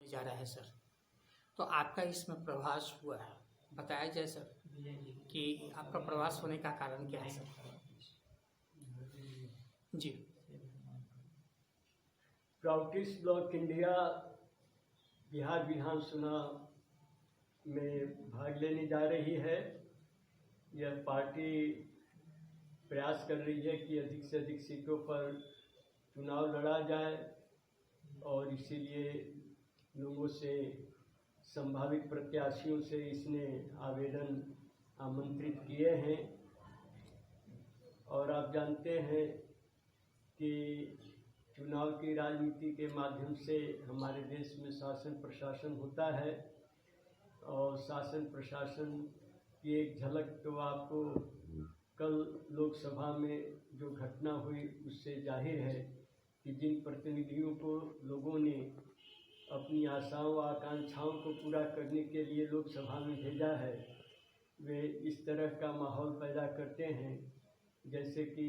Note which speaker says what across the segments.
Speaker 1: जा रहा है सर, तो आपका इसमें प्रवास हुआ है, बताया जाए सर कि आपका प्रवास होने का कारण क्या है सर? जी।
Speaker 2: प्राउटिस ब्लॉक इंडिया बिहार विधान चुनाव में भाग लेने जा रही है। यह पार्टी प्रयास कर रही है कि अधिक से अधिक सीटों पर चुनाव लड़ा जाए और इसीलिए लोगों से, संभावित प्रत्याशियों से इसने आवेदन आमंत्रित किए हैं। और आप जानते हैं कि चुनाव की राजनीति के माध्यम से हमारे देश में शासन प्रशासन होता है और शासन प्रशासन की एक झलक तो आपको कल लोकसभा में जो घटना हुई उससे जाहिर है कि जिन प्रतिनिधियों को लोगों ने अपनी आशाओं आकांक्षाओं को पूरा करने के लिए लोकसभा में भेजा है, वे इस तरह का माहौल पैदा करते हैं जैसे कि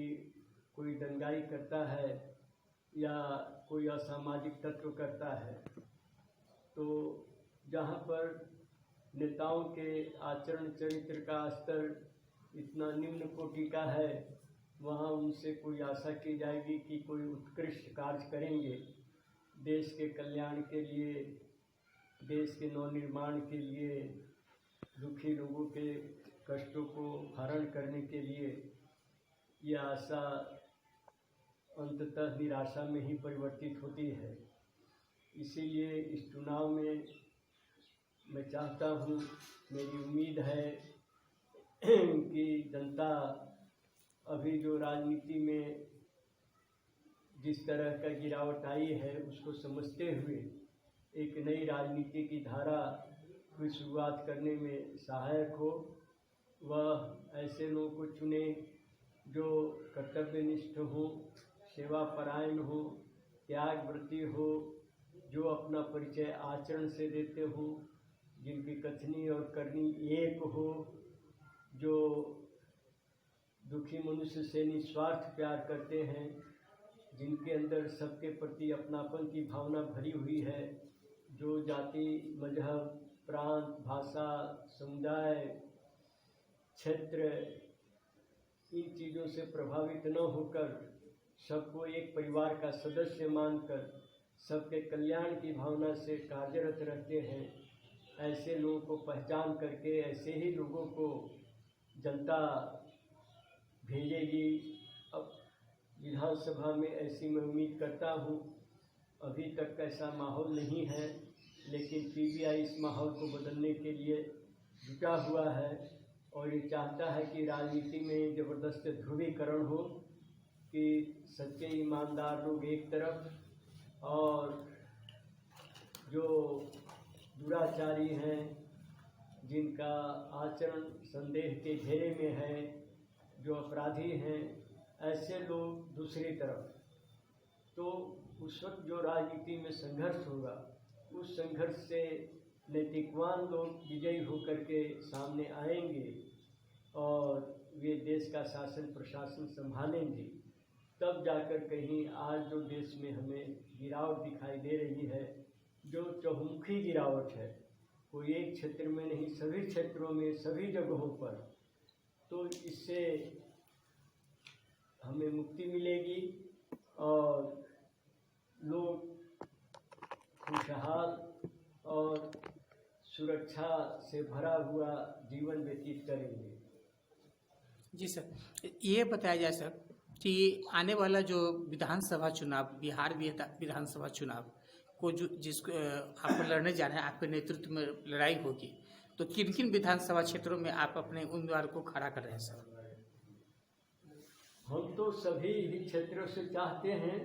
Speaker 2: कोई दंगाई करता है या कोई असामाजिक तत्व करता है। तो जहाँ पर नेताओं के आचरण चरित्र का स्तर इतना निम्न कोटि का है, वहाँ उनसे कोई आशा की जाएगी कि कोई उत्कृष्ट कार्य करेंगे देश के कल्याण के लिए, देश के नवनिर्माण के लिए, दुखी लोगों के कष्टों को हरण करने के लिए, यह आशा अंततः निराशा में ही परिवर्तित होती है। इसीलिए इस चुनाव में मैं चाहता हूँ, मेरी उम्मीद है कि जनता अभी जो राजनीति में जिस तरह का गिरावट आई है उसको समझते हुए एक नई राजनीति की धारा की शुरुआत करने में सहायक हो। वह ऐसे लोगों को चुने जो कर्तव्यनिष्ठ हो, सेवापरायण हो, त्यागव्रती हो, जो अपना परिचय आचरण से देते हो, जिनकी कथनी और करनी एक हो, जो दुखी मनुष्य से निस्वार्थ प्यार करते हैं, जिनके अंदर सबके प्रति अपनापन की भावना भरी हुई है, जो जाति, मजहब, प्रांत, भाषा, समुदाय, क्षेत्र, इन चीज़ों से प्रभावित न होकर सबको एक परिवार का सदस्य मानकर सबके कल्याण की भावना से कार्यरत रहते हैं। ऐसे लोगों को पहचान करके ऐसे ही लोगों को जनता भेजेगी। अब विधानसभा में ऐसी मैं उम्मीद करता हूँ। अभी तक ऐसा माहौल नहीं है, लेकिन पीबीआई इस माहौल को बदलने के लिए जुटा हुआ है और ये चाहता है कि राजनीति में ज़बरदस्त ध्रुवीकरण हो, कि सच्चे ईमानदार लोग एक तरफ और जो दुराचारी हैं, जिनका आचरण संदेह के घेरे में है, जो अपराधी हैं, ऐसे लोग दूसरी तरफ। तो उस वक्त जो राजनीति में संघर्ष होगा, उस संघर्ष से नैतिकवान लोग विजयी होकर के सामने आएंगे और वे देश का शासन प्रशासन संभालेंगे। तब जाकर कहीं आज जो देश में हमें गिरावट दिखाई दे रही है, जो चहुमुखी गिरावट है, कोई एक क्षेत्र में नहीं, सभी क्षेत्रों में, सभी जगहों पर, तो इससे हमें मुक्ति मिलेगी और लोग खुशहाल और सुरक्षा से भरा हुआ जीवन व्यतीत करेंगे।
Speaker 1: जी सर, ये बताया जाए सर कि आने वाला जो विधानसभा चुनाव, बिहार विधानसभा चुनाव को जिसको आप लड़ने जा रहे हैं, आपके नेतृत्व में लड़ाई होगी, तो किन किन विधानसभा क्षेत्रों में आप अपने उम्मीदवार को खड़ा कर रहे हैं सर?
Speaker 2: हम तो सभी ही क्षेत्रों से चाहते हैं,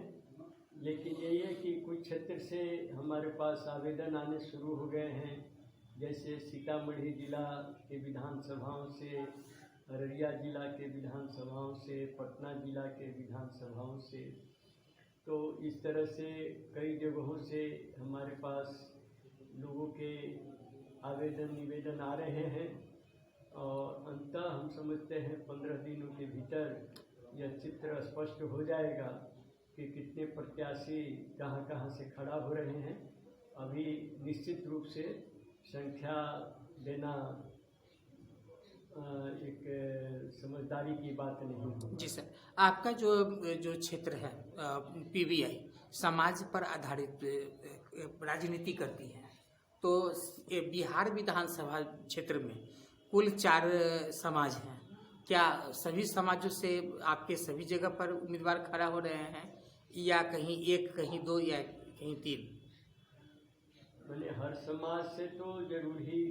Speaker 2: लेकिन यही है कि कुछ क्षेत्र से हमारे पास आवेदन आने शुरू हो गए हैं, जैसे सीतामढ़ी जिला के विधानसभाओं से, अररिया जिला के विधानसभाओं से, पटना जिला के विधानसभाओं से। तो इस तरह से कई जगहों से हमारे पास लोगों के आवेदन निवेदन आ रहे हैं और अंततः हम समझते हैं 15 दिनों के भीतर यह चित्र स्पष्ट हो जाएगा कि कितने प्रत्याशी कहाँ कहाँ से खड़ा हो रहे हैं अभी निश्चित रूप से संख्या देना एक समझदारी की बात नहीं होगी।
Speaker 1: जी सर, आपका जो जो क्षेत्र है पीबीआई समाज पर आधारित राजनीति करती है, तो ये बिहार विधानसभा क्षेत्र में कुल 4 समाज हैं। क्या सभी समाजों से आपके सभी जगह पर उम्मीदवार खड़ा हो रहे हैं, या कहीं 1, कहीं 2 या कहीं 3?
Speaker 2: मैंने हर समाज से तो जरूर ही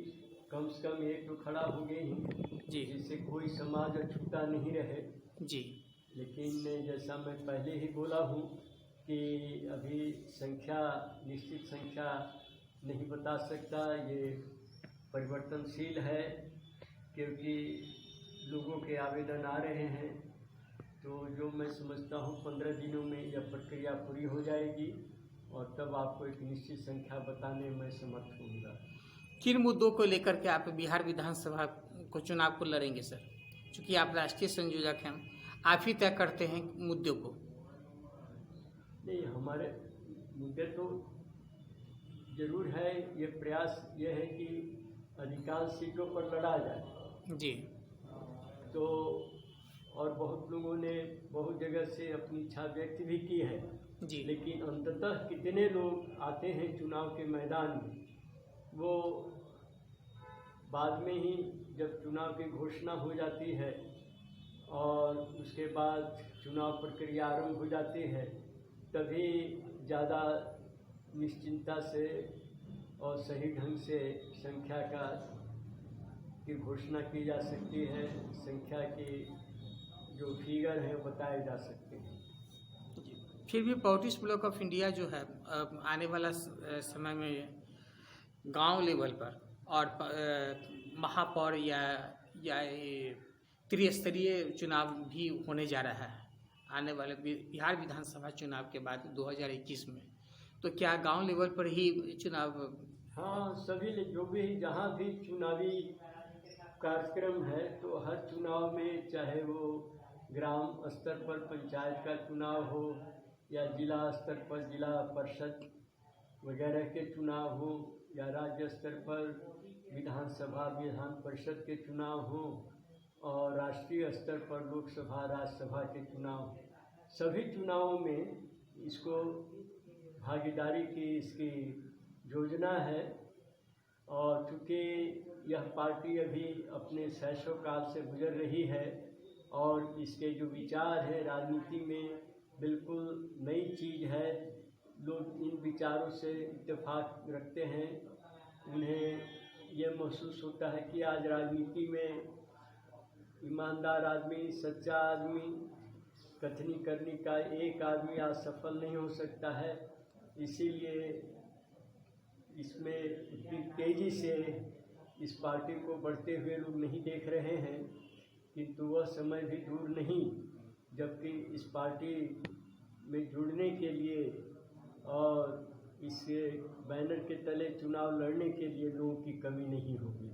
Speaker 2: कम से कम एक तो खड़ा हो गए ही,
Speaker 1: जी
Speaker 2: जिससे कोई समाज अछूता नहीं रहे।
Speaker 1: जी
Speaker 2: लेकिन जैसा मैं पहले ही बोला हूँ कि अभी संख्या, निश्चित संख्या नहीं बता सकता, ये परिवर्तनशील है, क्योंकि लोगों के आवेदन आ रहे हैं। तो जो मैं समझता हूँ 15 दिनों में यह प्रक्रिया पूरी हो जाएगी और तब आपको एक निश्चित संख्या बताने में समर्थ होऊंगा।
Speaker 1: किन मुद्दों को लेकर के आप बिहार विधानसभा को चुनाव को लड़ेंगे सर? चूँकि आप राष्ट्रीय संयोजक हैं, आप ही तय करते हैं मुद्दों को।
Speaker 2: नहीं, हमारे मुद्दे तो जरूर है, ये प्रयास ये है कि अधिकांश सीटों पर लड़ा जाए।
Speaker 1: जी
Speaker 2: तो और बहुत लोगों ने बहुत जगह से अपनी इच्छा व्यक्त भी की है,
Speaker 1: जी
Speaker 2: लेकिन अंततः कितने लोग आते हैं चुनाव के मैदान में, वो बाद में ही जब चुनाव की घोषणा हो जाती है और उसके बाद चुनाव प्रक्रिया आरंभ हो जाती है, तभी ज़्यादा निश्चिंता से और सही ढंग से संख्या की घोषणा की जा सकती है। संख्या की जो फिगर है बताए जा सकते हैं।
Speaker 1: फिर भी पार्टीज ब्लॉक ऑफ इंडिया जो है आने वाला समय में गांव लेवल पर और महापौर या त्रिस्तरीय चुनाव भी होने जा रहा है आने वाले बिहार विधानसभा चुनाव के बाद 2021 में। तो क्या गांव लेवल पर ही चुनाव?
Speaker 2: हाँ, सभी जो भी जहाँ भी चुनावी कार्यक्रम है, तो हर चुनाव में, चाहे वो ग्राम स्तर पर पंचायत का चुनाव हो या जिला स्तर पर जिला परिषद वगैरह के चुनाव हो या राज्य स्तर पर विधानसभा विधान परिषद के चुनाव हो और राष्ट्रीय स्तर पर लोकसभा राज्यसभा के चुनाव, सभी चुनावों में इसको भागीदारी की इसकी योजना है। और चूँकि यह पार्टी अभी अपने शैशव काल से गुजर रही है और इसके जो विचार है राजनीति में बिल्कुल नई चीज़ है, लोग इन विचारों से इत्तेफाक रखते हैं। उन्हें यह महसूस होता है कि आज राजनीति में ईमानदार आदमी, सच्चा आदमी, कथनी करने का एक आदमी आज सफल नहीं हो सकता है। इसीलिए इसमें इतनी तेज़ी से इस पार्टी को बढ़ते हुए लोग नहीं देख रहे हैं, किंतु वह समय भी दूर नहीं जबकि इस पार्टी में जुड़ने के लिए और इस बैनर के तले चुनाव लड़ने के लिए लोगों की कमी नहीं होगी।